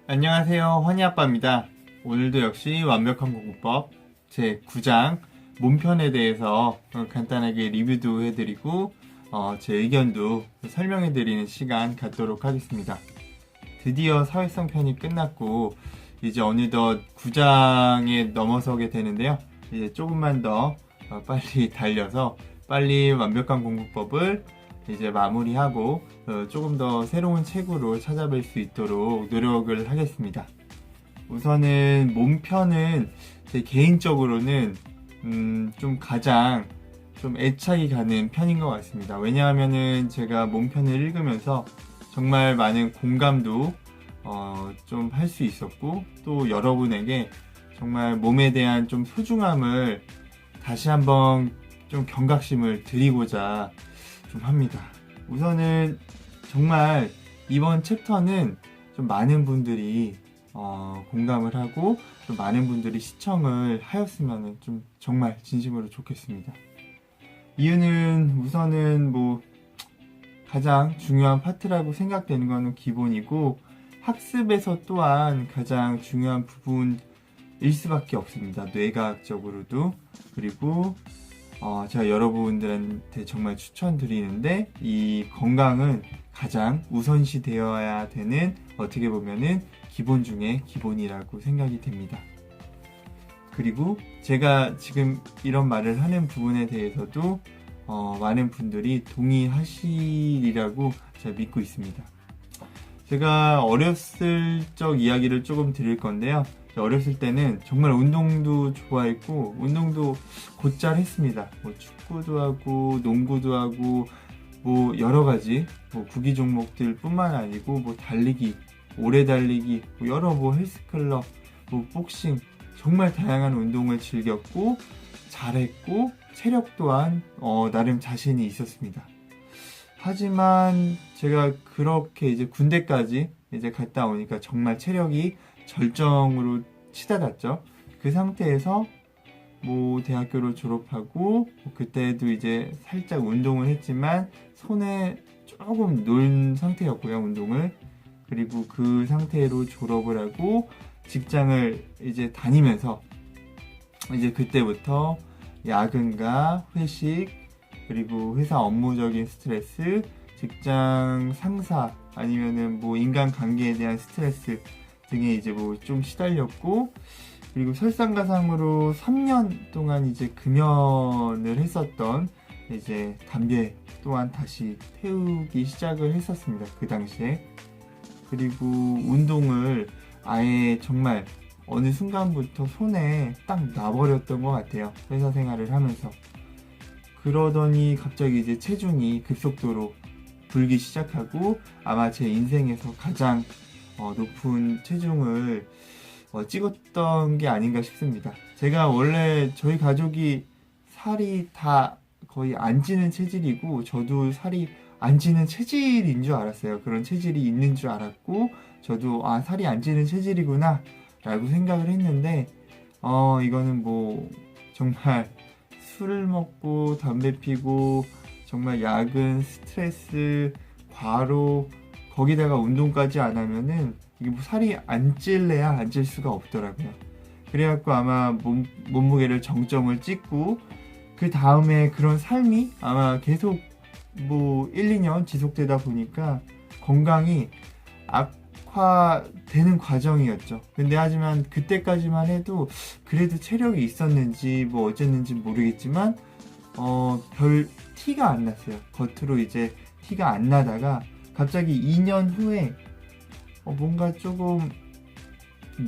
안녕하세요, 허니아빠입니다. 오늘도 역시 완벽한 공부법 제 9장 몸편에 대해서 간단하게 리뷰도 해드리고 제 의견도 설명해드리는 시간 갖도록 하겠습니다. 드디어 사회성 편이 끝났고 이제 어느덧 9장에 넘어서게 되는데요. 이제 조금만 더 빨리 달려서 빨리 완벽한 공부법을 이제 마무리하고 조금 더 새로운 책으로 찾아뵐 수 있도록 노력을 하겠습니다. 우선은 몸편은 제 개인적으로는 좀 가장 좀 애착이 가는 편인 것 같습니다. 왜냐하면은 제가 몸편을 읽으면서 정말 많은 공감도 좀 할 수 있었고, 또 여러분에게 정말 몸에 대한 좀 소중함을 다시 한번 좀 경각심을 드리고자 좀 합니다. 우선은 정말 이번 챕터는 좀 많은 분들이 공감을 하고 좀 많은 분들이 시청을 하였으면 좀 정말 진심으로 좋겠습니다. 이유는 우선은 뭐 가장 중요한 파트라고 생각되는 것은 기본이고, 학습에서 또한 가장 중요한 부분일 수밖에 없습니다. 뇌과학적으로도. 그리고 제가 여러분들한테 정말 추천드리는데, 이 건강은 가장 우선시 되어야 되는, 어떻게 보면은 기본 중에 기본이라고 생각이 됩니다. 그리고 제가 지금 이런 말을 하는 부분에 대해서도 많은 분들이 동의하시리라고 제가 믿고 있습니다. 제가 어렸을 적 이야기를 조금 드릴 건데요. 어렸을 때는 정말 운동도 좋아했고 운동도 곧잘 했습니다. 뭐 축구도 하고 농구도 하고 뭐 여러 가지 뭐 구기 종목들 뿐만 아니고 뭐 달리기, 오래 달리기, 뭐 여러 뭐 헬스클럽, 뭐 복싱, 정말 다양한 운동을 즐겼고 잘했고 체력 또한 나름 자신이 있었습니다. 하지만 제가 그렇게 이제 군대까지 이제 갔다 오니까 정말 체력이 절정으로 치닫았죠. 그 상태에서 뭐 대학교를 졸업하고 그때도 이제 살짝 운동을 했지만 손에 조금 놓은 상태였고요, 운동을. 그리고 그 상태로 졸업을 하고 직장을 이제 다니면서 이제 그때부터 야근과 회식, 그리고 회사 업무적인 스트레스, 직장 상사, 아니면은 뭐 인간관계에 대한 스트레스 등에 이제 뭐 좀 시달렸고, 그리고 설상가상으로 3년 동안 이제 금연을 했었던 이제 담배 또한 다시 태우기 시작을 했었습니다. 그 당시에. 그리고 운동을 아예 정말 어느 순간부터 손에 딱 놔버렸던 것 같아요. 회사 생활을 하면서. 그러더니 갑자기 이제 체중이 급속도로 불기 시작하고 아마 제 인생에서 가장 높은 체중을 찍었던 게 아닌가 싶습니다. 제가 원래 저희 가족이 살이 다 거의 안 찌는 체질이고 저도 살이 안 찌는 체질인 줄 알았어요. 그런 체질이 있는 줄 알았고 저도 살이 안 찌는 체질이구나 라고 생각을 했는데 이거는 뭐 정말 술을 먹고 담배 피고 정말 야근, 스트레스, 과로, 거기다가 운동까지 안 하면은 이게 뭐 살이 안 찔래야 안 찔 수가 없더라고요. 그래갖고 아마 몸무게를 정점을 찍고 그 다음에 그런 삶이 아마 계속 뭐 1, 2년 지속되다 보니까 건강이 악화되는 과정이었죠. 근데 하지만 그때까지만 해도 그래도 체력이 있었는지 뭐 어쨌는지 모르겠지만 별 티가 안 났어요. 겉으로 이제 티가 안 나다가 갑자기 2년 후에 뭔가 조금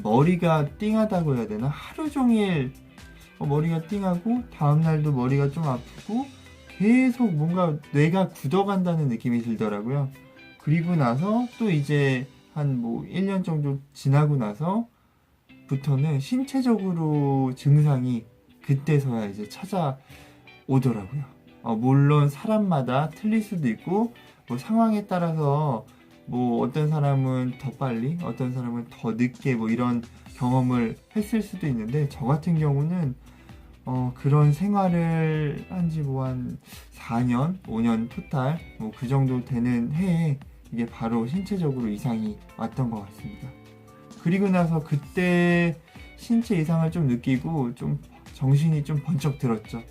머리가 띵하다고 해야 되나? 하루 종일 머리가 띵하고 다음날도 머리가 좀 아프고 계속 뭔가 뇌가 굳어간다는 느낌이 들더라고요. 그리고 나서 또 이제 한 뭐 1년 정도 지나고 나서부터는 신체적으로 증상이 그때서야 이제 찾아오더라고요. 물론 사람마다 틀릴 수도 있고 뭐 상황에 따라서 뭐 어떤 사람은 더 빨리, 어떤 사람은 더 늦게 뭐 이런 경험을 했을 수도 있는데 저 같은 경우는 그런 생활을 한지 뭐 한 4년, 5년 토탈 뭐 그 정도 되는 해에 이게 바로 신체적으로 이상이 왔던 것 같습니다. 그리고 나서 그때 신체 이상을 좀 느끼고 좀 정신이 좀 번쩍 들었죠.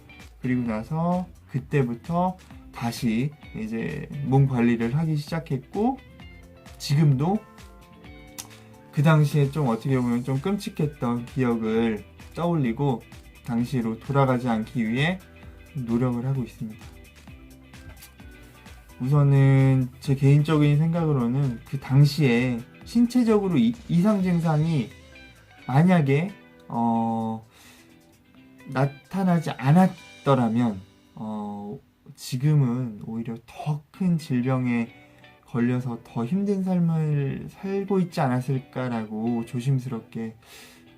그리고 나서 그때부터 다시 이제 몸 관리를 하기 시작했고, 지금도 그 당시에 좀 어떻게 보면 좀 끔찍했던 기억을 떠올리고 당시로 돌아가지 않기 위해 노력을 하고 있습니다. 우선은 제 개인적인 생각으로는 그 당시에 신체적으로 이상 증상이 만약에 나타나지 않았더라면 지금은 오히려 더 큰 질병에 걸려서 더 힘든 삶을 살고 있지 않았을까라고 조심스럽게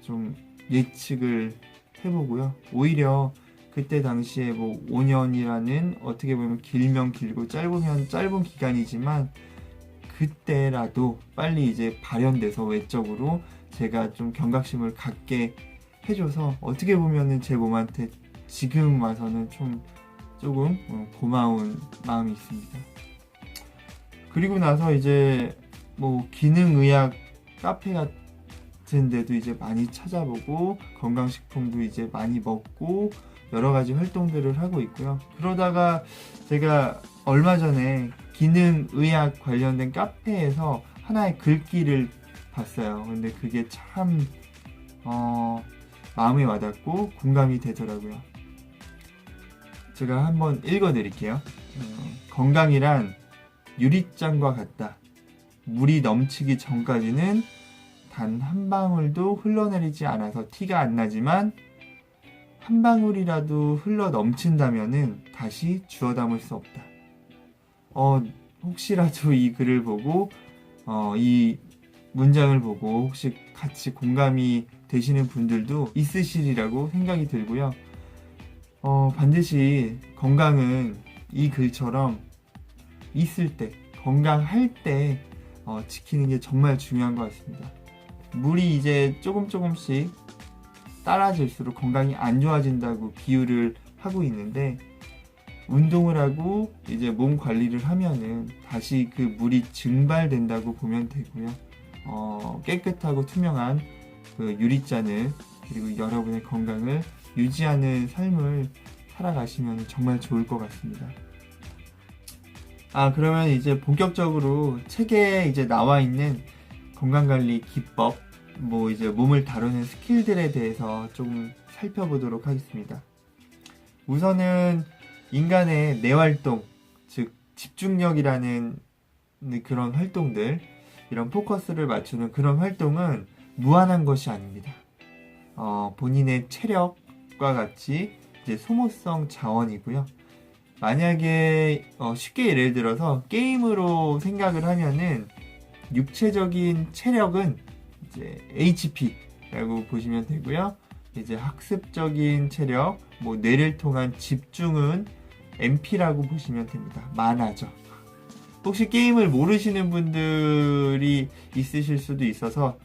좀 예측을 해보고요. 오히려 그때 당시에 뭐 5년이라는 어떻게 보면 길면 길고 짧으면 짧은 기간이지만 그때라도 빨리 이제 발현돼서 외적으로 제가 좀 경각심을 갖게 해줘서 어떻게 보면은 제 몸한테 지금 와서는 조금 고마운 마음이 있습니다. 그리고 나서 이제 뭐 기능의학 카페 같은 데도 이제 많이 찾아보고 건강식품도 이제 많이 먹고 여러 가지 활동들을 하고 있고요. 그러다가 제가 얼마 전에 기능의학 관련된 카페에서 하나의 글귀를 봤어요. 근데 그게 참 마음에 와닿고 공감이 되더라고요. 제가 한번 읽어드릴게요. 건강이란 유리잔과 같다. 물이 넘치기 전까지는 단 한 방울도 흘러내리지 않아서 티가 안 나지만 한 방울이라도 흘러 넘친다면은 다시 주워 담을 수 없다. 혹시라도 이 글을 보고 이 문장을 보고 혹시 같이 공감이 되시는 분들도 있으시리라고 생각이 들고요. 반드시 건강은 이 글처럼 있을 때, 건강할 때 지키는 게 정말 중요한 것 같습니다. 물이 이제 조금씩 따라질수록 건강이 안 좋아진다고 비유를 하고 있는데, 운동을 하고 이제 몸 관리를 하면은 다시 그 물이 증발된다고 보면 되고요. 깨끗하고 투명한 그 유리잔을, 그리고 여러분의 건강을 유지하는 삶을 살아가시면 정말 좋을 것 같습니다. 그러면 이제 본격적으로 책에 이제 나와 있는 건강관리 기법, 뭐 이제 몸을 다루는 스킬들에 대해서 조금 살펴보도록 하겠습니다. 우선은 인간의 뇌활동, 즉 집중력이라는 그런 활동들, 이런 포커스를 맞추는 그런 활동은 무한한 것이 아닙니다. 본인의 체력과 같이 이제 소모성 자원이고요. 만약에 쉽게 예를 들어서 게임으로 생각을 하면은 육체적인 체력은 이제 HP라고 보시면 되고요. 이제 학습적인 체력, 뭐 뇌를 통한 집중은 MP라고 보시면 됩니다. 만화죠. 혹시 게임을 모르시는 분들이 있으실 수도 있어서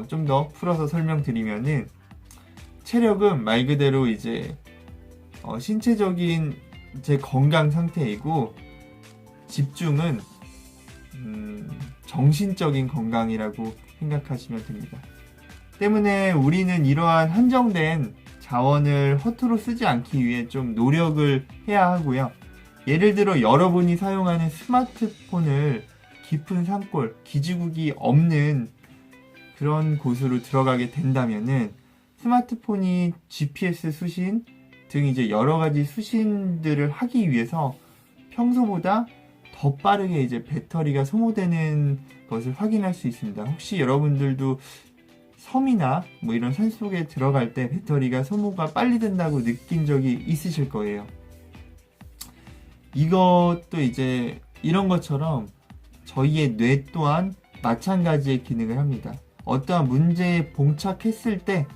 좀 더 풀어서 설명드리면은, 체력은 말 그대로 이제 신체적인 제 건강 상태이고, 집중은 정신적인 건강이라고 생각하시면 됩니다. 때문에 우리는 이러한 한정된 자원을 허투루 쓰지 않기 위해 좀 노력을 해야 하고요. 예를 들어 여러분이 사용하는 스마트폰을 깊은 산골, 기지국이 없는 그런 곳으로 들어가게 된다면은 스마트폰이 GPS 수신 등 이제 여러 가지 수신들을 하기 위해서 평소보다 더 빠르게 이제 배터리가 소모되는 것을 확인할 수 있습니다. 혹시 여러분들도 섬이나 뭐 이런 산속에 들어갈 때 배터리가 소모가 빨리 된다고 느낀 적이 있으실 거예요. 이것도 이제 이런 것처럼 저희의 뇌 또한 마찬가지의 기능을 합니다. 어떠한 문제에 봉착했을 때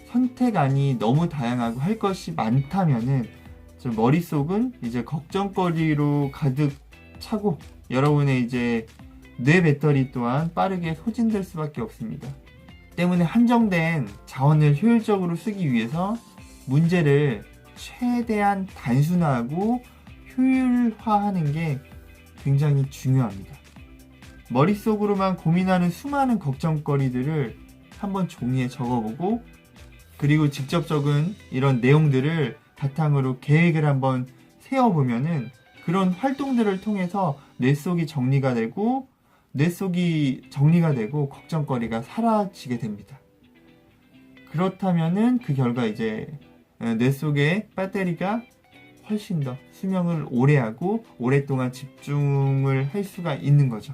선택안이 너무 다양하고 할 것이 많다면은 머릿속은 이제 걱정거리로 가득 차고 여러분의 이제 뇌 배터리 또한 빠르게 소진될 수밖에 없습니다. 때문에 한정된 자원을 효율적으로 쓰기 위해서 문제를 최대한 단순화하고 효율화하는 게 굉장히 중요합니다. 머릿속으로만 고민하는 수많은 걱정거리들을 한번 종이에 적어보고, 그리고 직접 적은 이런 내용들을 바탕으로 계획을 한번 세워보면은 그런 활동들을 통해서 뇌 속이 정리가 되고 걱정거리가 사라지게 됩니다. 그렇다면은 그 결과 이제 뇌 속의 배터리가 훨씬 더 수명을 오래 하고 오랫동안 집중을 할 수가 있는 거죠.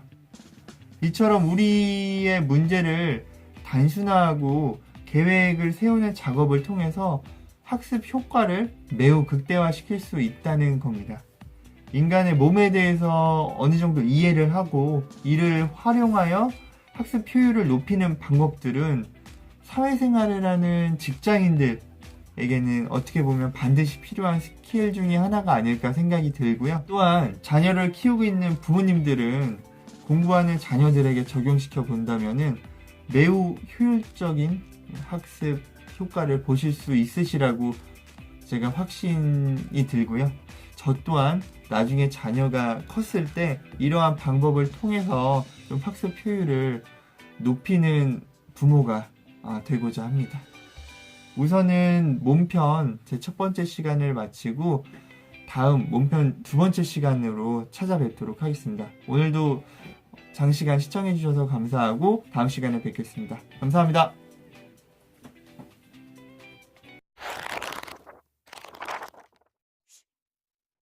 이처럼 우리의 문제를 단순화하고 계획을 세우는 작업을 통해서 학습 효과를 매우 극대화시킬 수 있다는 겁니다. 인간의 몸에 대해서 어느 정도 이해를 하고 이를 활용하여 학습 효율을 높이는 방법들은 사회생활을 하는 직장인들에게는 어떻게 보면 반드시 필요한 스킬 중에 하나가 아닐까 생각이 들고요. 또한 자녀를 키우고 있는 부모님들은 공부하는 자녀들에게 적용시켜 본다면은 매우 효율적인 학습 효과를 보실 수 있으시라고 제가 확신이 들고요. 저 또한 나중에 자녀가 컸을 때 이러한 방법을 통해서 좀 학습 효율을 높이는 부모가 되고자 합니다. 우선은 몸편 제 첫 번째 시간을 마치고 다음 몸편 두 번째 시간으로 찾아뵙도록 하겠습니다. 오늘도 장시간 시청해주셔서 감사하고 다음 시간에 뵙겠습니다. 감사합니다.